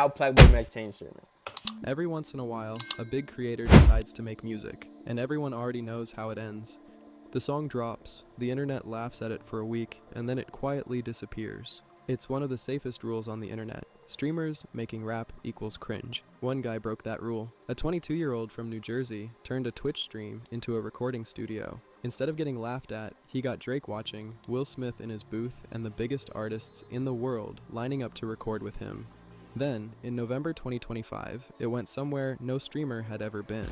how PlaqueBoyMax changed streaming. Every once in a while, a big creator decides to make music, and everyone already knows how it ends. The song drops, the internet laughs at it for a week, and then it quietly disappears. It's one of the safest rules on the internet. Streamers making rap equals cringe. One guy broke that rule. A 22-year-old from New Jersey turned a Twitch stream into a recording studio. Instead of getting laughed at, he got Drake watching, Will Smith in his booth, and the biggest artists in the world lining up to record with him. Then, in November 2025, it went somewhere no streamer had ever been.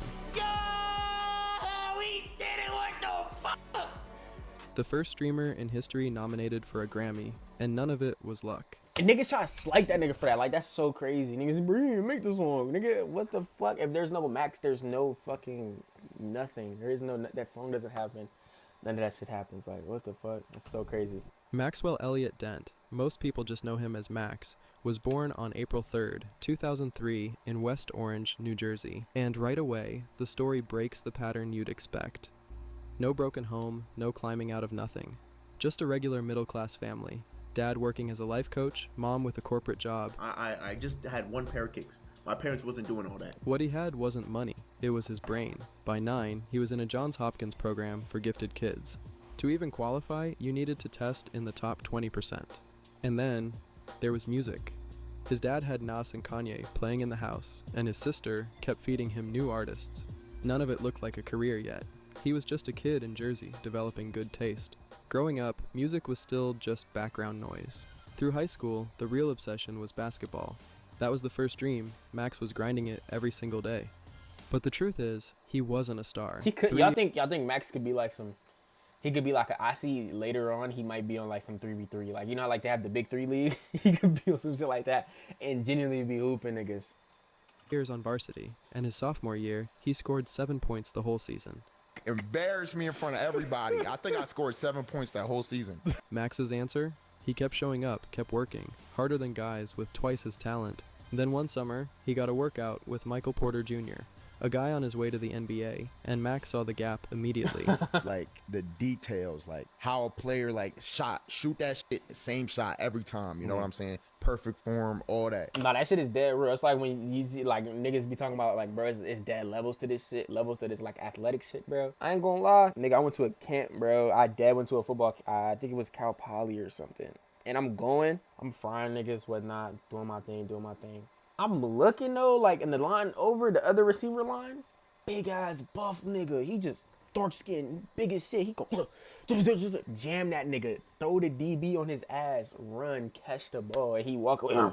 The first streamer in history nominated for a Grammy, and none of it was luck. And niggas try to slight that nigga for that. Like, that's so crazy. Niggas, bro, you make the song. Nigga, what the fuck? If there's no Max, there's no fucking nothing. There is no, that song doesn't happen. None of that shit happens. Like, what the fuck? That's so crazy. Maxwell Elliott Dent, most people just know him as Max, was born on April 3rd, 2003 in West Orange, New Jersey. And right away, the story breaks the pattern you'd expect. No broken home, no climbing out of nothing. Just a regular middle-class family. Dad working as a life coach, mom with a corporate job. I just had one pair of kicks. My parents wasn't doing all that. What he had wasn't money, it was his brain. By 9, he was in a Johns Hopkins program for gifted kids. To even qualify, you needed to test in the top 20%. And then, there was music. His dad had Nas and Kanye playing in the house, and his sister kept feeding him new artists. None of it looked like a career yet. He was just a kid in Jersey, developing good taste. Growing up, music was still just background noise. Through high school, the real obsession was basketball. That was the first dream. Max was grinding it every single day. But the truth is, he wasn't a star. He could. Y'all think Max could be like some? He could be like I see later on. He might be on like some 3v3. Like, you know, like they have the big 3 league. He could be on some shit like that and genuinely be hooping niggas. Years on varsity, and his sophomore year, he scored 7 points the whole season. Embarrassed me in front of everybody. I think I scored 7 points that whole season. Max's answer? He kept showing up, kept working, harder than guys with twice his talent. Then one summer, he got a workout with Michael Porter Jr., a guy on his way to the NBA, and Max saw the gap immediately. Like the details, like how a player like shoot that shit, same shot every time. You know what I'm saying? Perfect form, all that. Nah, that shit is dead real. It's like when you see like niggas be talking about like, bro, it's dead levels to this shit, levels to this like athletic shit, bro. I ain't gonna lie, nigga, I went to a camp, bro. I dad went to a football. I think it was Cal Poly or something. And I'm frying niggas, whatnot, doing my thing. I'm looking though, like in the line over the other receiver line, big ass buff nigga. He just dark skin, big as shit. He go jam that nigga, throw the DB on his ass, run, catch the ball, and he walk away.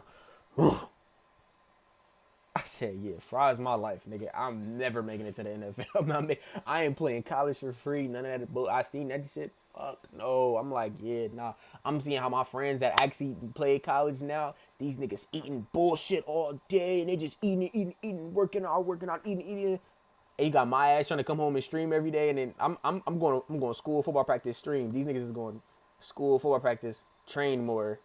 I said, yeah, Fry's my life, nigga. I'm never making it to the NFL. I ain't playing college for free. None of that. But I seen that shit. Fuck no. I'm like, yeah, nah. I'm seeing how my friends that actually play college now, these niggas eating bullshit all day, and they just eating, working out, eating. And you got my ass trying to come home and stream every day, and then I'm going school, football practice, stream. These niggas is going school, football practice, train more,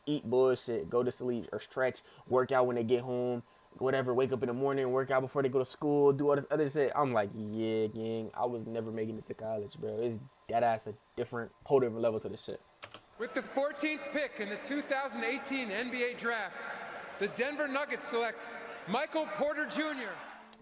eat bullshit, go to sleep or stretch, work out when they get home. Whatever, wake up in the morning, work out before they go to school, do all this other shit. I'm like, yeah, gang, I was never making it to college, bro. It's that ass a whole different level to this shit. With the 14th pick in the 2018 NBA Draft, the Denver Nuggets select Michael Porter Jr.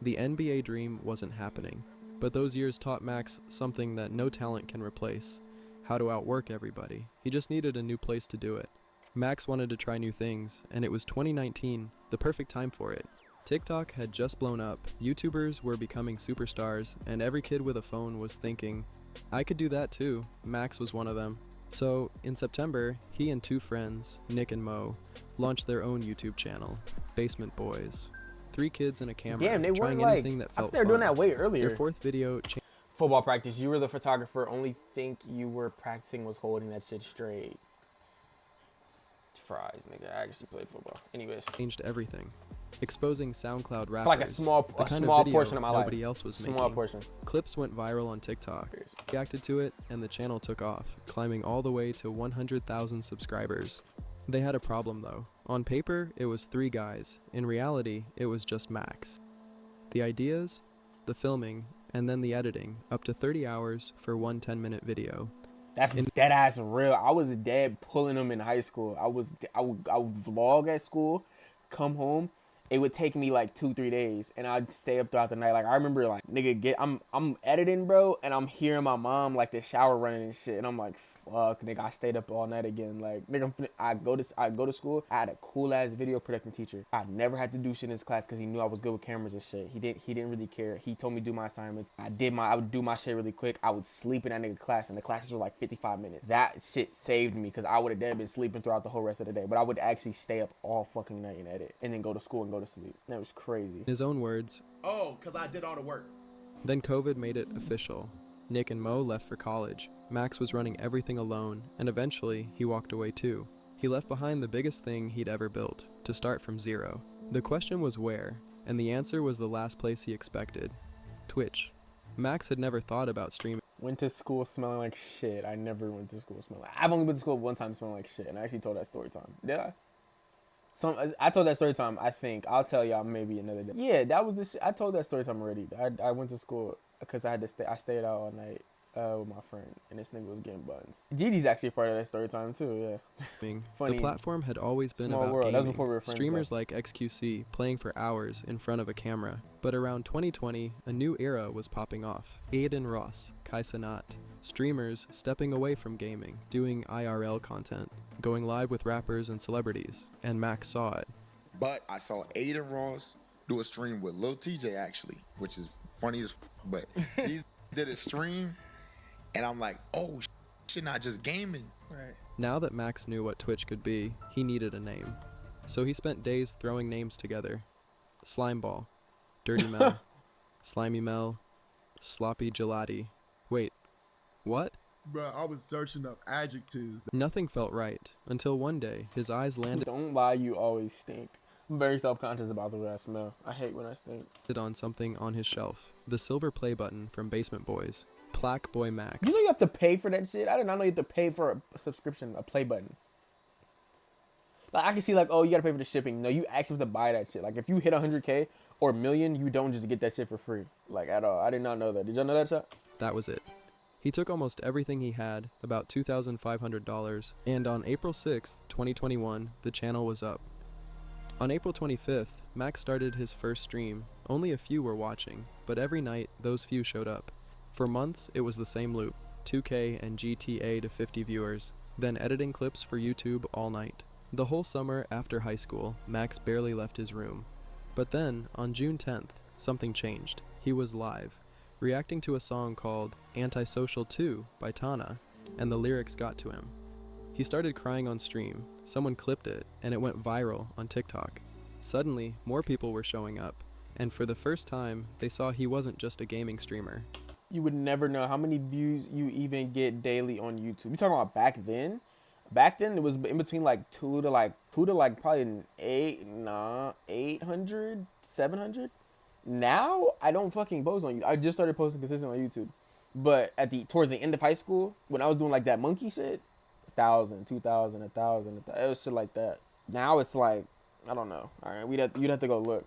The NBA dream wasn't happening, but those years taught Max something that no talent can replace: how to outwork everybody. He just needed a new place to do it. Max wanted to try new things, and it was 2019, the perfect time for it. TikTok had just blown up, YouTubers were becoming superstars, and every kid with a phone was thinking, I could do that too. Max was one of them. So, in September, he and 2 friends, Nick and Mo, launched their own YouTube channel, Basement Boys. 3 kids and a camera, damn, they trying weren't anything that felt fun. They're doing that way earlier. Their 4th video football practice, you were the photographer, only think you were practicing was holding that shit straight. Fries, nigga. I actually played football. Anyways, changed everything, exposing SoundCloud rappers. For like a small portion of my life. Nobody else was making. Small portion. Clips went viral on TikTok. Reacted to it, and the channel took off, climbing all the way to 100,000 subscribers. They had a problem though. On paper, it was 3 guys. In reality, it was just Max. The ideas, the filming, and then the editing, up to 30 hours for one 10-minute video. That's dead ass real. I was dead pulling them in high school. I would vlog at school, come home, it would take me like 2-3 days, and I'd stay up throughout the night. Like I remember, like nigga, I'm editing, bro, and I'm hearing my mom like the shower running and shit, and I'm like, fuck, nigga, I stayed up all night again. Like nigga, I go to school. I had a cool ass video production teacher. I never had to do shit in his class because he knew I was good with cameras and shit. He didn't really care. He told me to do my assignments. I would do my shit really quick. I would sleep in that nigga class, and the classes were like 55 minutes. That shit saved me because I would have then been sleeping throughout the whole rest of the day. But I would actually stay up all fucking night and edit, and then go to school and go to sleep. That was crazy. In his own words, Oh, because I did all the work. then COVID made it official. Nick and Mo left for college. Max was running everything alone, and eventually he walked away too. He left behind the biggest thing he'd ever built, to start from zero. The question was where, and the answer was the last place he expected: Twitch. Max had never thought about streaming. Went to school smelling like shit. I never went to school smelling like... I've only been to school one time smelling like shit, and I actually told that story time. Did I? I told that story time, I think. I'll tell y'all maybe another day. Yeah, that was the shit. I told that story time already. I went to school because I stayed out all night with my friend, and this nigga was getting buns. Gigi's actually a part of that story time too, yeah. Funny. The platform had always been Small about world. gaming. That was before we were friends, Streamers though. like XQC playing for hours in front of a camera. But around 2020, a new era was popping off. Aiden Ross, Kai Cenat, streamers stepping away from gaming, doing IRL content, going live with rappers and celebrities, and Max saw it. But I saw Aiden Ross do a stream with Lil TJ actually, which is funny as but he did a stream, and I'm like, oh, shit, not just gaming. Right. Now that Max knew what Twitch could be, he needed a name. So he spent days throwing names together. Slimeball, Dirty Mel, Slimy Mel, Sloppy Gelati. Wait, what? Bro, I was searching up adjectives. Nothing felt right, until one day his eyes landed Don't lie, you always stink. I'm very self-conscious about the way I smell. I hate when I stink. on something on his shelf. The silver play button from Basement Boys. PlaqueBoyMax. You know you have to pay for that shit? I did not know you have to pay for a subscription, a play button. Like, I can see, like, oh, you gotta pay for the shipping. No, you actually have to buy that shit. Like, if you hit 100K or 1 million, you don't just get that shit for free. Like, at all. I did not know that. Did y'all know that shit? That was it. He took almost everything he had, about $2,500, and on April 6th, 2021, the channel was up. On April 25th, Max started his first stream. Only a few were watching, but every night, those few showed up. For months, it was the same loop, 2K and GTA to 50 viewers, then editing clips for YouTube all night. The whole summer after high school, Max barely left his room. But then, on June 10th, something changed. He was live, reacting to a song called Antisocial 2 by Tana, and the lyrics got to him. He started crying on stream. Someone clipped it, and it went viral on TikTok. Suddenly, more people were showing up, and for the first time, they saw he wasn't just a gaming streamer. You would never know how many views you even get daily on YouTube. You talking about back then? Back then, it was in between like 2 to probably 800, 700. Now, I don't fucking post on YouTube. I just started posting consistently on YouTube. But towards the end of high school, when I was doing like that monkey shit, 1,000, 2,000, 1,000, it was shit like that. Now it's like, I don't know. All right, you'd have to go look.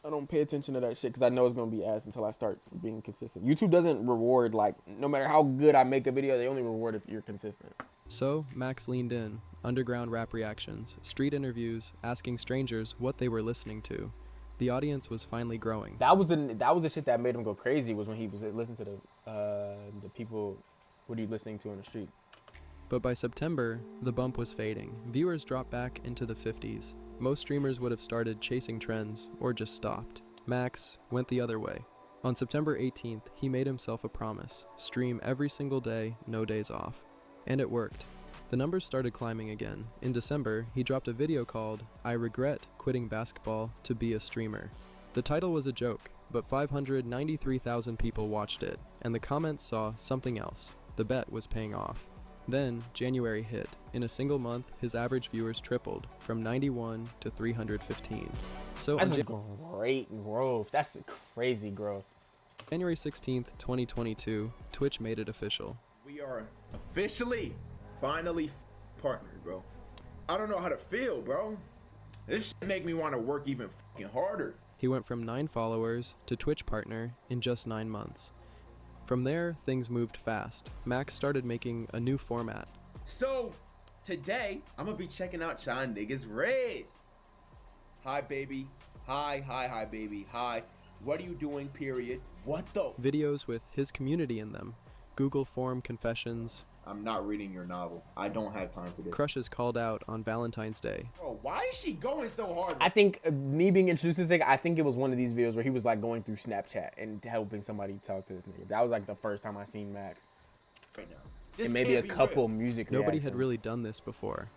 I don't pay attention to that shit because I know it's going to be ass until I start being consistent. YouTube doesn't reward, like, no matter how good I make a video, they only reward if you're consistent. So, Max leaned in, underground rap reactions, street interviews, asking strangers what they were listening to. The audience was finally growing. That was the shit that made him go crazy, was when he was listening to the people, what are you listening to on the street? But by September, the bump was fading. Viewers dropped back into the 50s. Most streamers would have started chasing trends or just stopped. Max went the other way. On September 18th, he made himself a promise: stream every single day, no days off. And it worked. The numbers started climbing again. In December, he dropped a video called "I Regret Quitting Basketball to Be a Streamer." The title was a joke, but 593,000 people watched it, and the comments saw something else. The bet was paying off. Then, January hit. In a single month, his average viewers tripled, from 91 to 315. So That's on great growth. That's crazy growth. January 16th, 2022, Twitch made it official. We are officially, finally partnered, bro. I don't know how to feel, bro. This shit make me want to work even fucking harder. He went from 9 followers to Twitch partner in just 9 months. From there, things moved fast. Max started making a new format. So, today, I'm gonna be checking out y'all niggas' rays. Hi, baby. Hi, baby. Hi. What are you doing, period? What the? Videos with his community in them, Google form confessions, I'm not reading your novel. I don't have time for this. crushes called out on Valentine's Day. Bro, why is she going so hard? I think me being introduced to this nigga, I think it was one of these videos where he was like going through Snapchat and helping somebody talk to this nigga. That was like the first time I seen Max. Right now. This And maybe a can't be couple real. music Nobody reactions. had really done this before.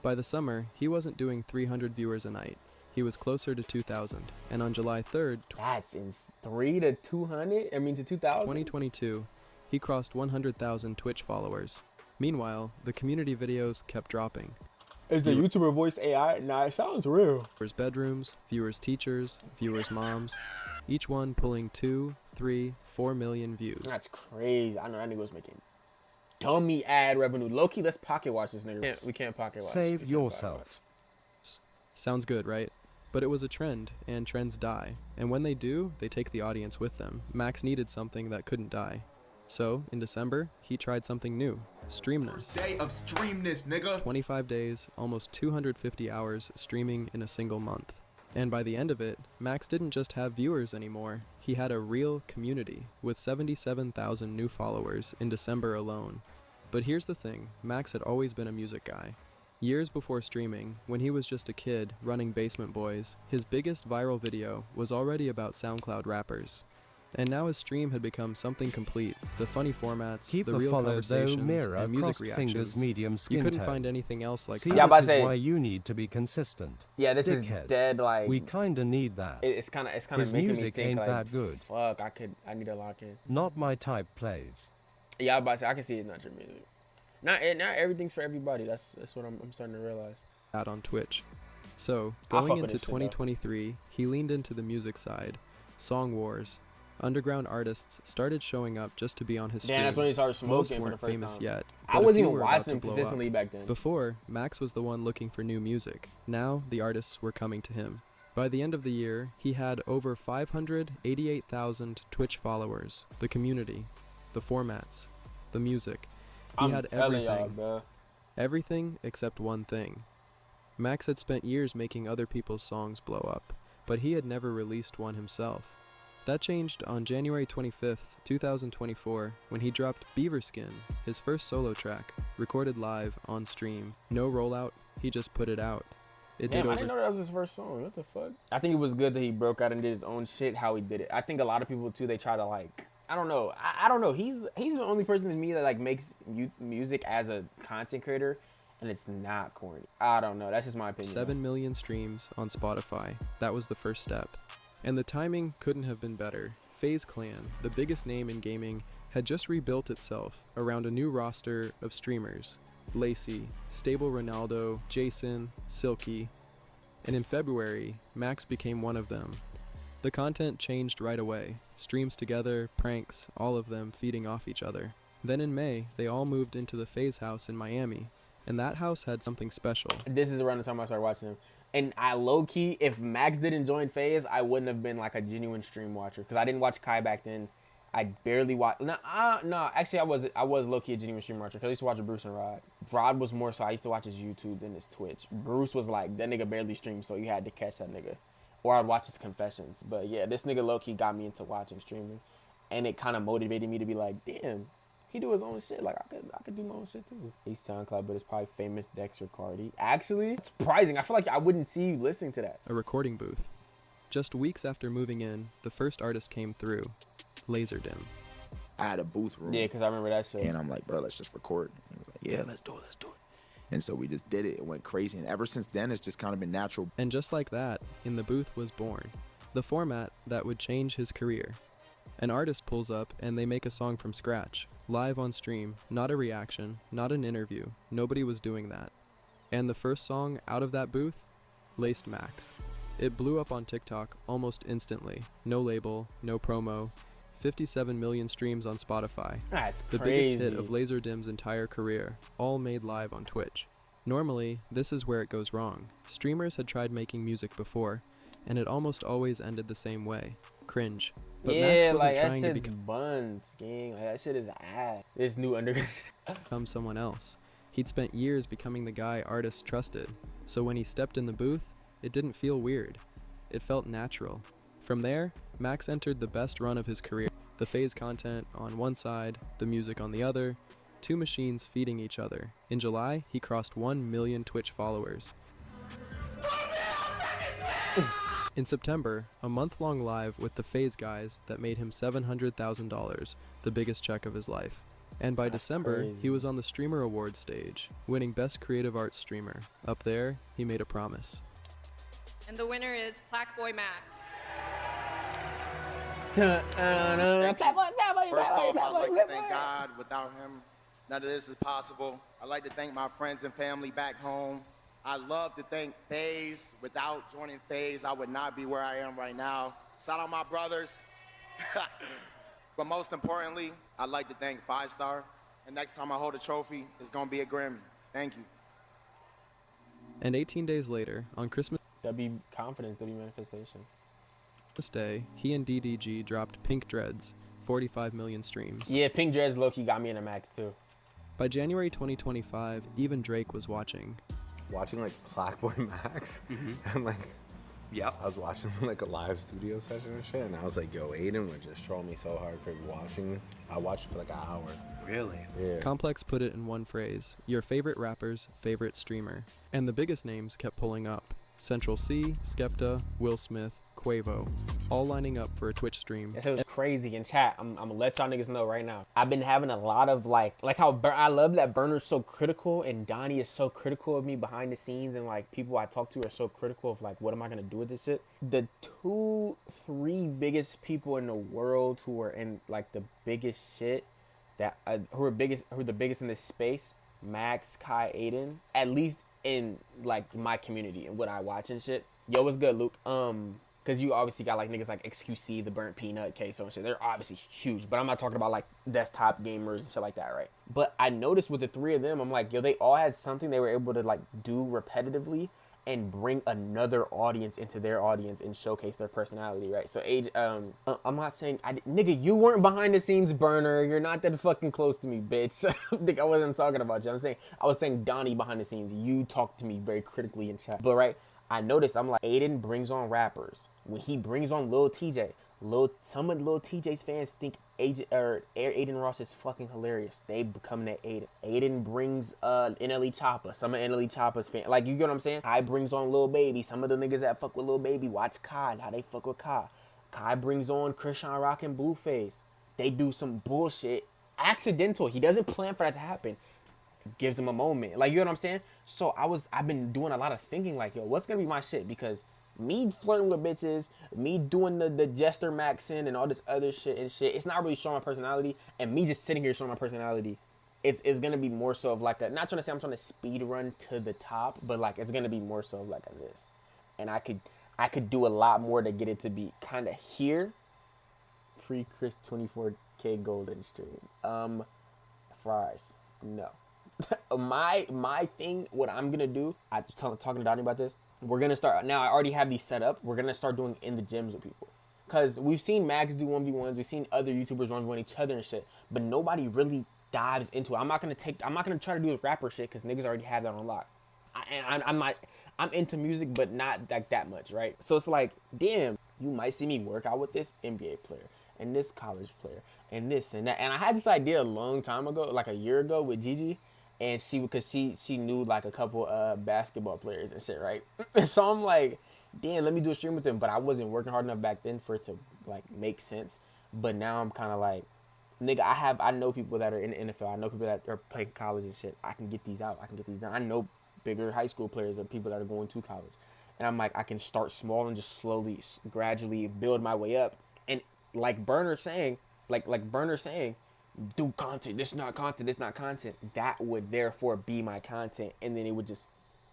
By the summer, he wasn't doing 300 viewers a night. He was closer to 2,000. And on July 3rd, That's in 3 to 200. I mean to 2,000. 2022, he crossed 100,000 Twitch followers. Meanwhile, the community videos kept dropping. Is the YouTuber voice AI? Nah, it sounds real. Viewers' bedrooms, viewers' teachers, viewers' moms, each one pulling 2, 3, 4 million views. That's crazy. I know that nigga was making dummy ad revenue. Low-key, let's pocket watch this nigga. We can't pocket watch. Save We can't pocket yourself. watch. Sounds good, right? But it was a trend, and trends die. And when they do, they take the audience with them. Max needed something that couldn't die. So, in December, he tried something new, Streamness. Day of streamness, nigga. 25 days, almost 250 hours streaming in a single month. And by the end of it, Max didn't just have viewers anymore. He had a real community, with 77,000 new followers in December alone. But here's the thing, Max had always been a music guy. Years before streaming, when he was just a kid running Basement Boys, his biggest viral video was already about SoundCloud rappers. And now his stream had become something complete. The funny formats, Keep the the real follow though conversations, mirror and music crossed fingers reactions. medium skin You couldn't tone. find anything else like See, that. Yeah, I'm about this to is say- why you need to be consistent. Yeah, this Dickhead. is dead. Like We kinda need that. it's kind of His making me music think ain't like, that good. fuck, I need to lock in. Not my type plays. Yeah, I was about to say I can see it's not your music. Not everything's for everybody. That's what I'm starting to realize. Out on Twitch. So, I'll fuck going with into this shit, though. 2023, he leaned into the music side. Song wars. Underground artists started showing up just to be on his stream. Damn, that's when he started Most smoking for the weren't first famous time. yet. I but a wasn't few even were about watching to them blow up. consistently back then. Before, Max was the one looking for new music. Now, the artists were coming to him. By the end of the year, he had over 588,000 Twitch followers, the community, the formats, the music. He had telling y'all, everything. bro. Everything except one thing. Max had spent years making other people's songs blow up, but he had never released one himself. That changed on January 25th, 2024, when he dropped Beaverskin, his first solo track, recorded live on stream. No rollout, he just put it out. It Damn, did I over didn't know that was his first song. What the fuck? I think it was good that he broke out and did his own shit. How he did it. I think a lot of people too. They try to like. I don't know. I don't know. He's the only person in me that like makes music as a content creator, and it's not corny. I don't know. That's just my opinion. 7 million streams on Spotify. That was the first step. And the timing couldn't have been better. FaZe Clan, the biggest name in gaming, had just rebuilt itself around a new roster of streamers. Lacey, Stable Ronaldo, Jason, Silky. And in February, Max became one of them. The content changed right away. Streams together, pranks, all of them feeding off each other. Then in May, they all moved into the FaZe house in Miami. And that house had something special. This is around the time I started watching him. And I low-key, if Max didn't join FaZe, I wouldn't have been like a genuine stream watcher. Because I didn't watch Kai back then. I barely watched. No, actually, I was low-key a genuine stream watcher. Because I used to watch Bruce and Rod. Rod was more so I used to watch his YouTube than his Twitch. Bruce was like, that nigga barely streamed, so you had to catch that nigga. Or I'd watch his confessions. But yeah, this nigga low-key got me into watching streaming. And it kind of motivated me to be like, damn, he do his own shit. Like, I could do my own shit too. He's SoundCloud, but it's probably famous Dexter Cardi. Actually, it's surprising. I feel like I wouldn't see you listening to that. A recording booth. Just weeks after moving in, the first artist came through. Laserdym. I had a booth room. Yeah, because I remember that shit. And I'm like, bro, let's just record. And he was like, yeah, let's do it. And so we just did it. It went crazy. And ever since then, it's just kind of been natural. And just like that, In the Booth was born. The format that would change his career. An artist pulls up and they make a song from scratch. Live on stream, not a reaction, not an interview. Nobody was doing that. And the first song out of that booth? Laced Max. It blew up on TikTok almost instantly. No label, no promo. 57 million streams on Spotify. That's The crazy. biggest hit of Laserdym's entire career, all made live on Twitch. Normally, this is where it goes wrong. Streamers had tried making music before, and it almost always ended the same way. Cringe. But Max yeah, wasn't like that trying to shit's buns, gang. Like that shit is ass. This new underground. become someone else. He'd spent years becoming the guy artists trusted, so when he stepped in the booth, it didn't feel weird. it felt natural. From there, Max entered the best run of his career. The FaZe content on one side, the music on the other, two machines feeding each other. In July, he crossed 1 million Twitch followers. In September, a month-long live with the FaZe guys that made him $700,000, the biggest check of his life. And by December, crazy. he was on the Streamer Awards stage, winning Best Creative Arts Streamer. Up there, he made a promise. And the winner is PlaqueBoyMax. First off, I'd like to thank God. Without him, none of this is possible. I'd like to thank my friends and family back home. I'd love to thank FaZe. Without joining FaZe, I would not be where I am right now. Shout out my brothers. But most importantly, I'd like to thank 5-Star. And next time I hold a trophy, it's going to be a Grammy. Thank you. And 18 days later, on Christmas W confidence, W manifestation. Day, he and DDG dropped Pink Dreads, 45 million streams. Yeah, Pink Dreads low-key got me in a max too. By January 2025, even Drake was watching. Watching like PlaqueBoyMax, and like, I was watching like a live studio session and shit, and I was like, yo, Aiden would just troll me so hard for watching this. I watched it for like an hour. Really? Yeah. Complex put it in one phrase: your favorite rapper's favorite streamer. And the biggest names kept pulling up: Central C, Skepta, Will Smith, Quavo, all lining up for a Twitch stream. It was crazy in chat. I'm gonna let y'all niggas know right now. I've been having a lot of like how I love that Burner's so critical and Donnie is so critical of me behind the scenes, and like people I talk to are so critical of like what am I gonna do with this shit. The 2-3 biggest people in the world who are in like the biggest shit that who are the biggest in this space: Max, Kai, Aiden, at least in like my community and what I watch and shit. Yo, what's good, Luke? Because you obviously got like niggas like XQC, the Burnt Peanut, Queso and shit. They're obviously huge, but I'm not talking about like desktop gamers and shit like that, right? But I noticed with the 3 of them, I'm like, yo, they all had something they were able to like do repetitively and bring another audience into their audience and showcase their personality, right? So I'm not saying, nigga, you weren't behind the scenes, Burner. You're not that fucking close to me, bitch. I wasn't talking about you. I was saying Donnie behind the scenes. You talked to me very critically in chat. But right, I noticed, I'm like, Aiden brings on rappers. When he brings on Lil TJ, some of Lil TJ's fans think Aiden Ross is fucking hilarious. They become that Aiden. Aiden brings NLE Choppa. Some of NLE Choppa's fans, like, you get what I'm saying? Kai brings on Lil Baby. Some of the niggas that fuck with Lil Baby watch Kai, how they fuck with Kai. Kai brings on Christian Rock and Blueface. They do some bullshit. Accidental. He doesn't plan for that to happen. Gives him a moment. Like, you know what I'm saying? So I've been doing a lot of thinking like, yo, what's gonna be my shit? Because me flirting with bitches, me doing the jester maxing and all this other shit, it's not really showing my personality. And me just sitting here showing my personality, it's gonna be more so of like a, not trying to say I'm trying to speed run to the top, but like it's gonna be more so of like a this. And I could do a lot more to get it to be kind of here. Pre-Chris 24K golden stream. Fries. No. my thing, what I'm gonna do, I was talking to Donnie about this. We're gonna start now. I already have these set up. We're gonna start doing in the gyms with people, cause we've seen Max do 1v1s. We've seen other YouTubers 1v1 each other and shit, but nobody really dives into it. I'm not gonna try to do this rapper shit, cause niggas already have that on lock. I'm into music, but not like that much, right? So it's like, damn, you might see me work out with this NBA player and this college player and this and that. And I had this idea a long time ago, like a year ago with Gigi. And she knew like a couple basketball players and shit, right? So I'm like, damn, let me do a stream with them. But I wasn't working hard enough back then for it to like make sense. But now I'm kind of like, nigga, I know people that are in the NFL. I know people that are playing college and shit. I can get these out. I can get these done. I know bigger high school players or people that are going to college. And I'm like, I can start small and just slowly, gradually build my way up. And like Burner saying, do content, this not content, this not content, that would therefore be my content, and then it would just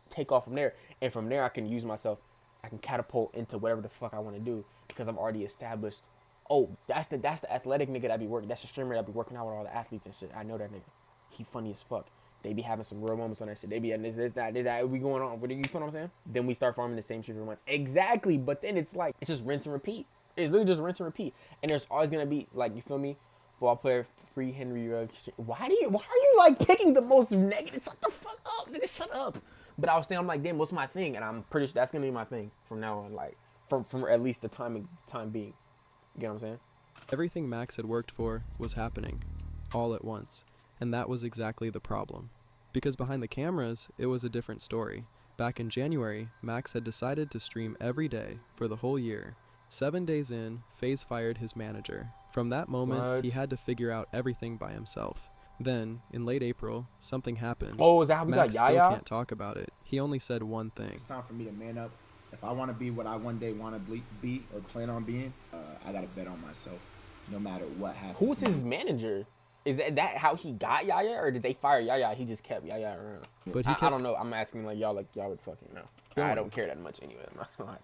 take off from there. And from there I can use myself, I can catapult into whatever the fuck I want to do, because I've already established, oh, that's the athletic nigga that be working, that's the streamer that be working out with all the athletes and shit. I know that nigga, he funny as fuck. They be having some real moments on that shit. They be having this, that, we going on, you feel what I'm saying? Then we start farming the same shit for months. Exactly, but then it's like, it's just rinse and repeat. It's literally just rinse and repeat. And there's always gonna be, like, you feel me? Football player, free Henry Ruggs. Why are you like picking the most negative? Shut the fuck up, nigga, shut up. But I was thinking, I'm like, damn, what's my thing? And I'm pretty sure that's gonna be my thing from now on. Like, from at least the time being. You get what I'm saying? Everything Max had worked for was happening, all at once, and that was exactly the problem. Because behind the cameras, it was a different story. Back in January, Max had decided to stream every day for the whole year. 7 days in, FaZe fired his manager. From that moment, he had to figure out everything by himself. Then, in late April, something happened. Oh, is that how we Max got still Yaya? can't talk about it. He only said one thing. It's time for me to man up. If I want to be what I one day want to be or plan on being, I got to bet on myself, no matter what happens. Who's his manager? Is that how he got Yaya, or did they fire Yaya? He just kept Yaya around. But I don't know. I'm asking y'all would fucking know. I don't care that much anyway.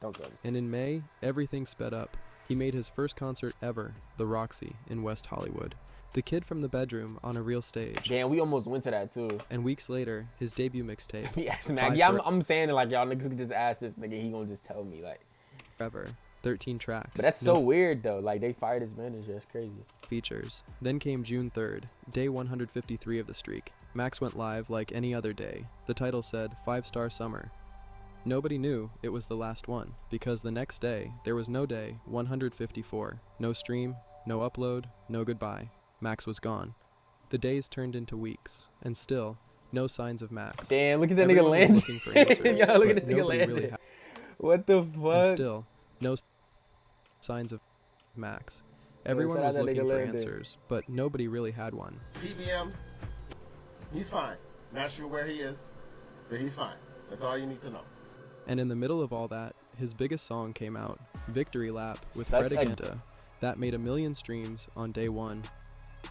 Don't tell me. And in May, everything sped up. He made his first concert ever, the Roxy, in West Hollywood. The kid from the bedroom on a real stage. Damn, we almost went to that too. And weeks later, his debut mixtape. Yes, man. Yeah, I'm saying it like y'all niggas could just ask this nigga. He gonna just tell me like. Forever. 13 tracks. But that's so weird though. Like they fired his manager. That's crazy. Features. Then came June 3rd, day 153 of the streak. Max went live like any other day. The title said 5-star summer. Nobody knew it was the last one, because the next day, there was no day 154. No stream, no upload, no goodbye. Max was gone. The days turned into weeks, and still, no signs of Max. Damn, look at that nigga Everyone was landing. looking for answers, Yo, look at but this nigga nobody landing. really What the and fuck? still, no signs of Max. Everyone shout out was that looking nigga for landing. answers, but nobody really had one. PBM, he's fine. Not sure where he is, but he's fine. That's all you need to know. And in the middle of all that, his biggest song came out, Victory Lap with Such Fred a- Aganta. That made 1 million streams on day one.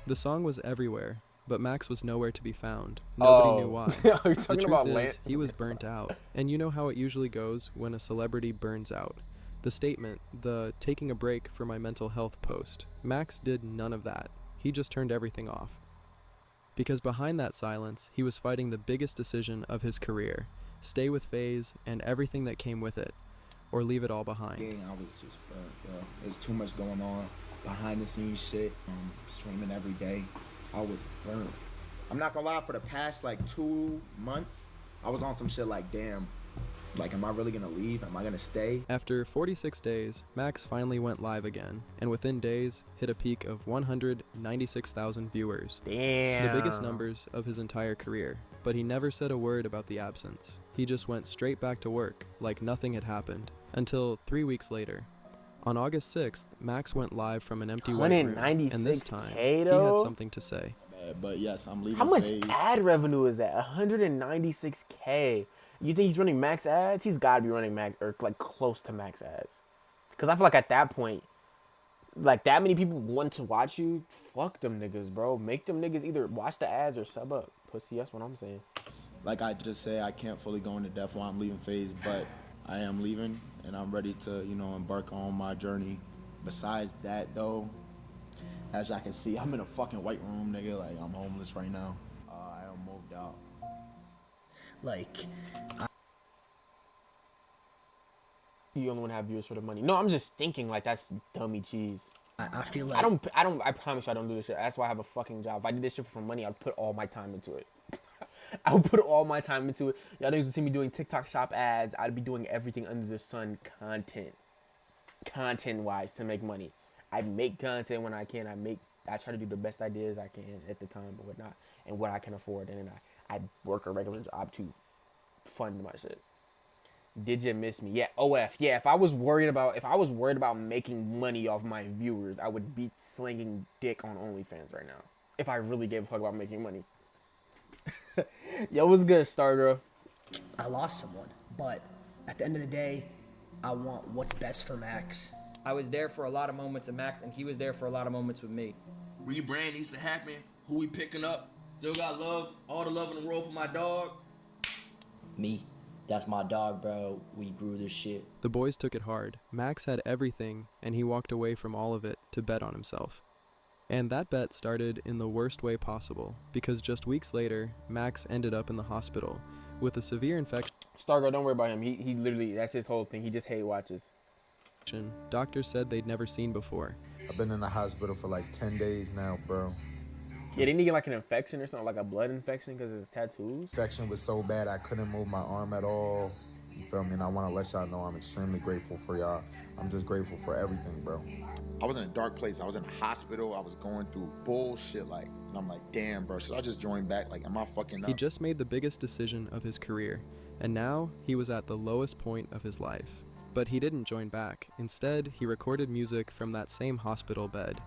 The song was everywhere, but Max was nowhere to be found. Nobody knew why. Are you The talking truth about is, land? he was burnt out. And you know how it usually goes when a celebrity burns out. The statement, the taking a break for my mental health post. Max did none of that. He just turned everything off. Because behind that silence, he was fighting the biggest decision of his career. Stay with FaZe and everything that came with it, or leave it all behind. I was just burnt, bro. There's too much going on. Behind the scenes shit. Streaming every day. I was burnt. I'm not gonna lie, for the past like 2 months, I was on some shit like, damn, like, am I really gonna leave? Am I gonna stay? After 46 days, Max finally went live again, and within days, hit a peak of 196,000 viewers. Damn. The biggest numbers of his entire career. But he never said a word about the absence. He just went straight back to work, like nothing had happened, until 3 weeks later. On August 6th, Max went live from an empty white room, and this time, he had something to say. But yes, I'm leaving. How much FaZe. ad revenue is that? 196K. You think he's running max ads? He's got to be running max or like close to max ads. Because I feel like at that point, like that many people want to watch you. Fuck them niggas, bro. Make them niggas either watch the ads or sub up. Pussy, that's what I'm saying. Like I just say, I can't fully go into depth while I'm leaving FaZe, but I am leaving, and I'm ready to, embark on my journey. Besides that, though, as I can see, I'm in a fucking white room, nigga. Like, I'm homeless right now. I am moved out. Like, You only want to have viewers for the money. No, I'm just thinking like that's dummy cheese. I feel like I promise you I don't do this shit. That's why I have a fucking job. If I did this shit for money, I'd put all my time into it. I would put all my time into it. Y'all niggas would see me doing TikTok shop ads. I'd be doing everything under the sun content-wise to make money. I make content when I can. I try to do the best ideas I can at the time or whatnot, and what I can afford. And then I work a regular job to fund my shit. Did you miss me? Yeah, OF. Yeah, if I was worried about making money off my viewers, I would be slinging dick on OnlyFans right now. If I really gave a fuck about making money. Yo, what's good, Stargirl? I lost someone, but at the end of the day, I want what's best for Max. I was there for a lot of moments with Max, and he was there for a lot of moments with me. Rebrand needs to happen. Who we picking up? Still got love. All the love in the world for my dog. Me. That's my dog, bro. We grew this shit. The boys took it hard. Max had everything, and he walked away from all of it to bet on himself. And that bet started in the worst way possible, because just weeks later, Max ended up in the hospital with a severe infection. Stargirl, don't worry about him. He literally, that's his whole thing. He just hate watches. Doctors said they'd never seen before. I've been in the hospital for like 10 days now, bro. Yeah, didn't he get like an infection or something, like a blood infection because of his tattoos? Infection was so bad I couldn't move my arm at all. You feel me? And I want to let y'all know I'm extremely grateful for y'all. I'm just grateful for everything, bro. I was in a dark place. I was in a hospital. I was going through bullshit, like, and I'm like, damn, bro, should I just join back? Like, am I fucking up? He just made the biggest decision of his career, and now he was at the lowest point of his life. But he didn't join back. Instead, he recorded music from that same hospital bed.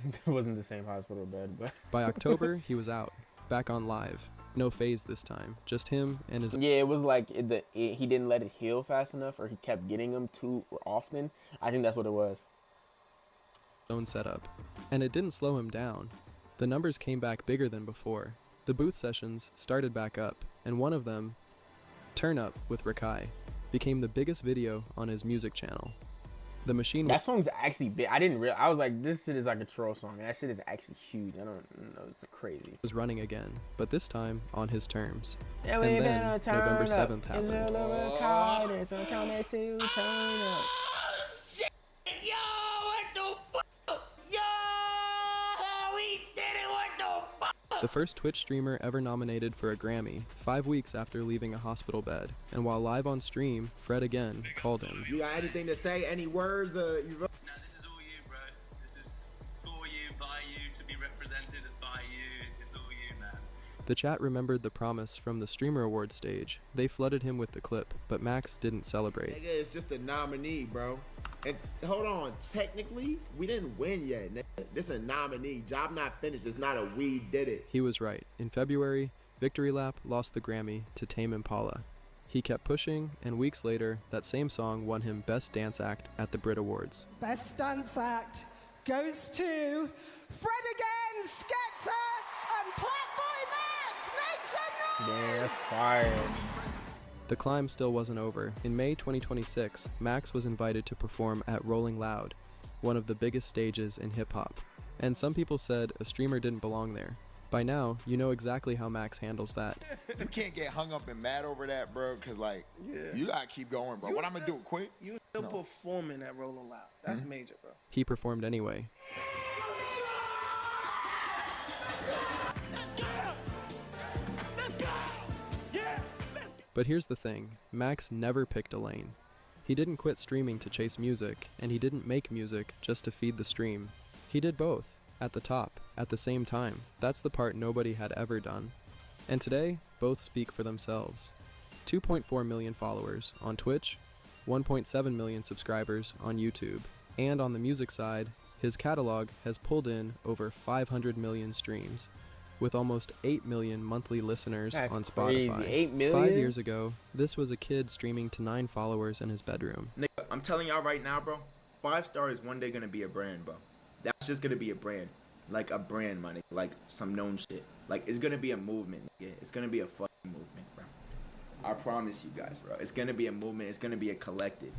It wasn't the same hospital bed, but By October, he was out, back on live. No FaZe this time, just him and his... Yeah, it was like he didn't let it heal fast enough, or he kept getting them too often. I think that's what it was. Own setup. And it didn't slow him down. The numbers came back bigger than before. The booth sessions started back up, and one of them, Turn Up with Rakai, became the biggest video on his music channel. The machine... That song's actually big. I didn't realize. I was like, this shit is like a troll song. And that shit is actually huge. I don't know. It's crazy. Was running again, but this time on his terms. Yeah, And then November 7th happened. The first Twitch streamer ever nominated for a Grammy, 5 weeks after leaving a hospital bed. And while live on stream, Fred again called him. You got anything to say? Any words? No, this is all you, bro. This is for you, by you, to be represented by you. It's all you, man. The chat remembered the promise from the Streamer Awards stage. They flooded him with the clip, but Max didn't celebrate. Nigga, it's just a nominee, bro. And hold on, technically, we didn't win yet, nigga. This is a nominee. Job not finished. It's not a we did it. He was right. In February, Victory Lap lost the Grammy to Tame Impala. He kept pushing, and weeks later, that same song won him Best Dance Act at the Brit Awards. Best Dance Act goes to Fred again, Skepta, and PlaqueBoyMax. Make some noise! Yeah, that's fire. The climb still wasn't over. In May 2026, Max was invited to perform at Rolling Loud, one of the biggest stages in hip-hop. And some people said a streamer didn't belong there. By now, you know exactly how Max handles that. You can't get hung up and mad over that, bro, because, like, you got to keep going, bro. What I'm going to do, quick? You still performing at Rolling Loud. That's major, bro. He performed anyway. But here's the thing, Max never picked a lane. He didn't quit streaming to chase music, and he didn't make music just to feed the stream. He did both, at the top, at the same time. That's the part nobody had ever done. And today, both speak for themselves. 2.4 million followers on Twitch, 1.7 million subscribers on YouTube, and on the music side, his catalog has pulled in over 500 million streams, with almost 8 million monthly listeners on Spotify. Crazy. 8 million? 5 years ago, this was a kid streaming to 9 followers in his bedroom. Nigga, I'm telling y'all right now, bro. 5 Star is one day gonna be a brand, bro. That's just gonna be a brand. Like a brand, money. Like some known shit. Like it's gonna be a movement, nigga. It's gonna be a fucking movement, bro. I promise you guys, bro. It's gonna be a movement. It's gonna be a collective.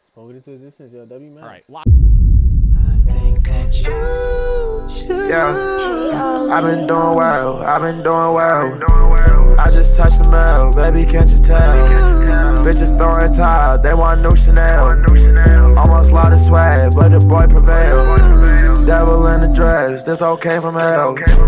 Spoken into existence, yo. W Max. All right. Yeah, I've been doing well, I just touched the mail, baby, can't you tell? Bitches throwing tile, they want new Chanel. Almost lost the swag, but the boy prevailed. Devil in the dress, this all came from hell.